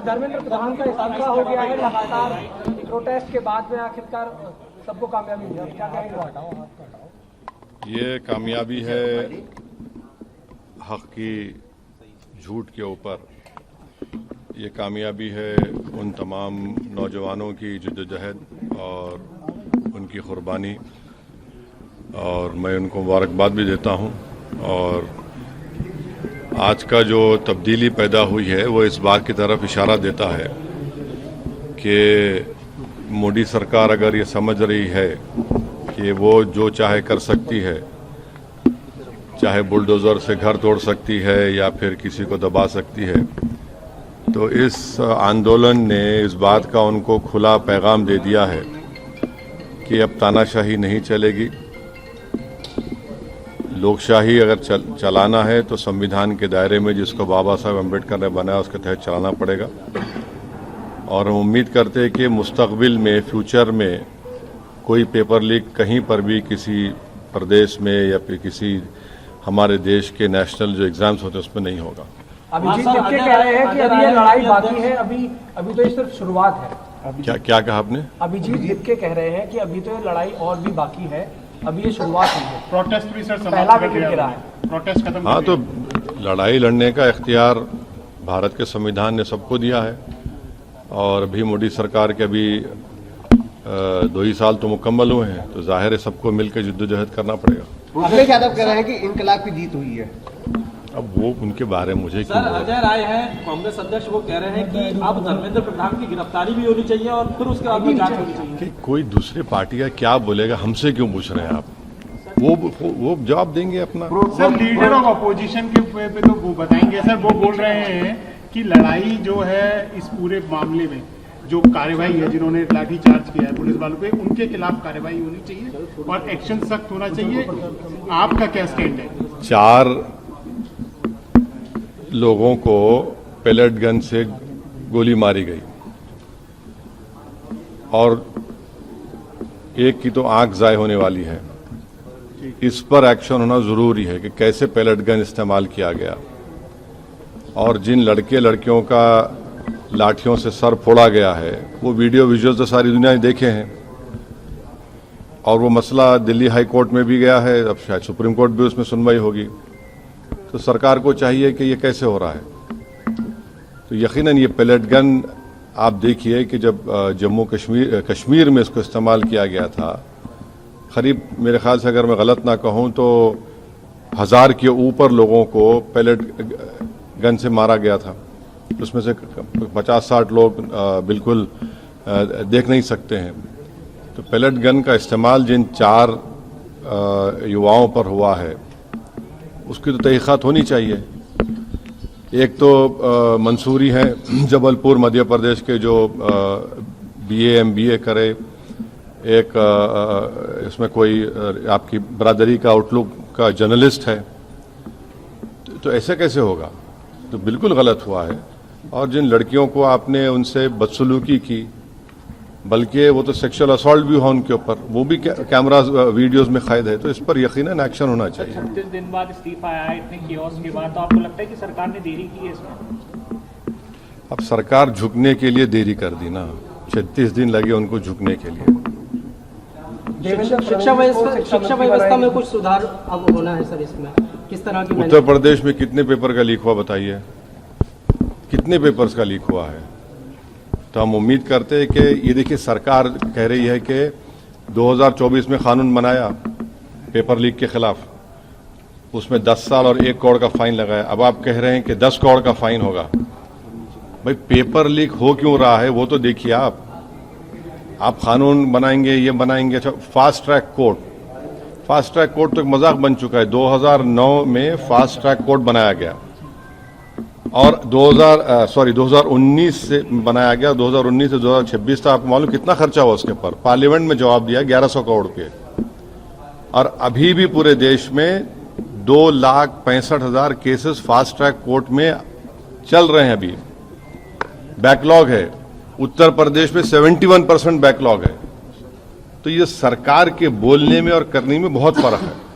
धर्मेंद्र प्रधान का इस्तीफा हो गया है लगातार प्रोटेस्ट के बाद में, आखिरकार सबको कामयाबी मिली, क्या कहेंगे? ये कामयाबी है हक की झूठ के ऊपर। ये कामयाबी है उन तमाम नौजवानों की जद्दोजहद और उनकी कुर्बानी, और मैं उनको मुबारकबाद भी देता हूं। और आज का जो तब्दीली पैदा हुई है वो इस बात की तरफ इशारा देता है कि मोदी सरकार अगर ये समझ रही है कि वो जो चाहे कर सकती है, चाहे बुलडोज़र से घर तोड़ सकती है या फिर किसी को दबा सकती है, तो इस आंदोलन ने इस बात का उनको खुला पैगाम दे दिया है कि अब तानाशाही नहीं चलेगी। लोकशाही अगर चलाना है तो संविधान के दायरे में जिसको बाबा साहब अम्बेडकर ने बनाया उसके तहत चलाना पड़ेगा। और हम उम्मीद करते हैं कि मुस्तकबिल में, फ्यूचर में कोई पेपर लीक कहीं पर भी किसी प्रदेश में या फिर किसी हमारे देश के नेशनल जो एग्जाम्स होते हैं उसमें नहीं होगा। अभिजीत दिपके कह रहे हैं कि अभी ये लड़ाई बाकी है, अभी तो ये सिर्फ शुरुआत है। क्या कहा आपने? अभिजीत दिपके कह रहे हैं कि अभी तो ये लड़ाई और भी बाकी है, अभी ये शुरुआत हुई है। प्रोटेस्ट भी सर पहला विकेट गिरा है, प्रोटेस्ट खत्म। हाँ, तो लड़ाई लड़ने का इख्तियार भारत के संविधान ने सबको दिया है, और अभी मोदी सरकार के अभी 2 ही साल तो मुकम्मल हुए हैं, तो जाहिर है सबको मिलकर जद्दोजहद करना पड़ेगा। अखिलेश यादव कह रहे हैं कि इनकलाब की जीत हुई है। अब वो उनके बारे में मुझे सर, अजय राय है कांग्रेस अध्यक्ष, वो कह रहे हैं कि अब धर्मेंद्र प्रधान की गिरफ्तारी भी होनी चाहिए और फिर उसके बाद जांच होनी चाहिए। कि कोई दूसरी पार्टी का क्या बोलेगा, हमसे क्यों पूछ रहे हैं आप? वो जवाब देंगे अपना। सर, लीडर ऑफ अपोजिशन के पे तो वो बताएंगे। सर, वो बोल रहे हैं कि लड़ाई जो है इस पूरे मामले में जो कार्रवाई है, जिन्होंने लाठीचार्ज किया है पुलिस वालों पे, उनके खिलाफ कार्रवाई होनी चाहिए और एक्शन सख्त होना चाहिए। आपका क्या स्टैंड है? 4 लोगों को पेलेट गन से गोली मारी गई और एक की तो आंख ज़ाय होने वाली है। इस पर एक्शन होना जरूरी है कि कैसे पेलेट गन इस्तेमाल किया गया, और जिन लड़के लड़कियों का लाठियों से सर फोड़ा गया है वो वीडियो विजुअल्स तो सारी दुनिया ने देखे हैं, और वो मसला दिल्ली हाई कोर्ट में भी गया है, अब शायद सुप्रीम कोर्ट भी उसमें सुनवाई होगी। तो सरकार को चाहिए कि ये कैसे हो रहा है। तो यकीनन ये पेलेट गन आप देखिए कि जब जम्मू कश्मीर में इसको इस्तेमाल किया गया था, करीब मेरे ख्याल से अगर मैं गलत ना कहूँ तो 1000 के ऊपर लोगों को पेलेट गन से मारा गया था। उसमें से 50-60 लोग बिल्कुल देख नहीं सकते हैं। तो पेलेट गन का इस्तेमाल जिन 4 युवाओं पर हुआ है उसकी तो तहकीकात होनी चाहिए। एक तो मंसूरी है जबलपुर मध्य प्रदेश के, जो BA MBA करे, एक इसमें कोई आपकी बरादरी का आउटलुक का जर्नलिस्ट है। तो ऐसे कैसे होगा? तो बिल्कुल गलत हुआ है। और जिन लड़कियों को आपने उनसे बदसलूकी की, बल्कि वो तो सेक्सुअल असॉल्ट भी हुआ उनके ऊपर, वो भी कैमरा वीडियोस में कैद है, तो इस पर यकीनन एक्शन होना चाहिए। 36 दिन बाद इस्तीफा आया है, इतने कियोस के बाद, तो आपको लगता है कि सरकार ने देरी की है इसमें? अब सरकार झुकने के लिए देरी कर दी ना, 36 दिन लगे उनको झुकने के लिए। शिक्षा व्यवस्था में कुछ सुधार अब होना है सर, इसमें किस तरह की? उत्तर प्रदेश में कितने पेपर का लीक हुआ बताइए? कितने पेपर्स का लीक हुआ है? तो हम उम्मीद करते हैं कि ये देखिए, सरकार कह रही है कि 2024 में कानून बनाया पेपर लीक के खिलाफ, उसमें 10 साल और 1 करोड़ का फाइन लगाया। अब आप कह रहे हैं कि 10 करोड़ का फाइन होगा। भाई, पेपर लीक हो क्यों रहा है वो तो देखिए। आप कानून बनाएंगे, ये बनाएंगे। अच्छा, फास्ट ट्रैक कोर्ट तो एक मजाक बन चुका है। 2009 में फास्ट ट्रैक कोर्ट बनाया गया और 2019 से बनाया गया। 2019 से 2026 तक आपको मालूम कितना खर्चा हुआ उसके पर? पार्लियामेंट में जवाब दिया 1100 करोड़ रुपये। और अभी भी पूरे देश में 2,65,000 केसेस फास्ट ट्रैक कोर्ट में चल रहे हैं। अभी बैकलॉग है। उत्तर प्रदेश में 71% बैकलॉग है। तो ये सरकार के बोलने में और करने में बहुत फर्क है।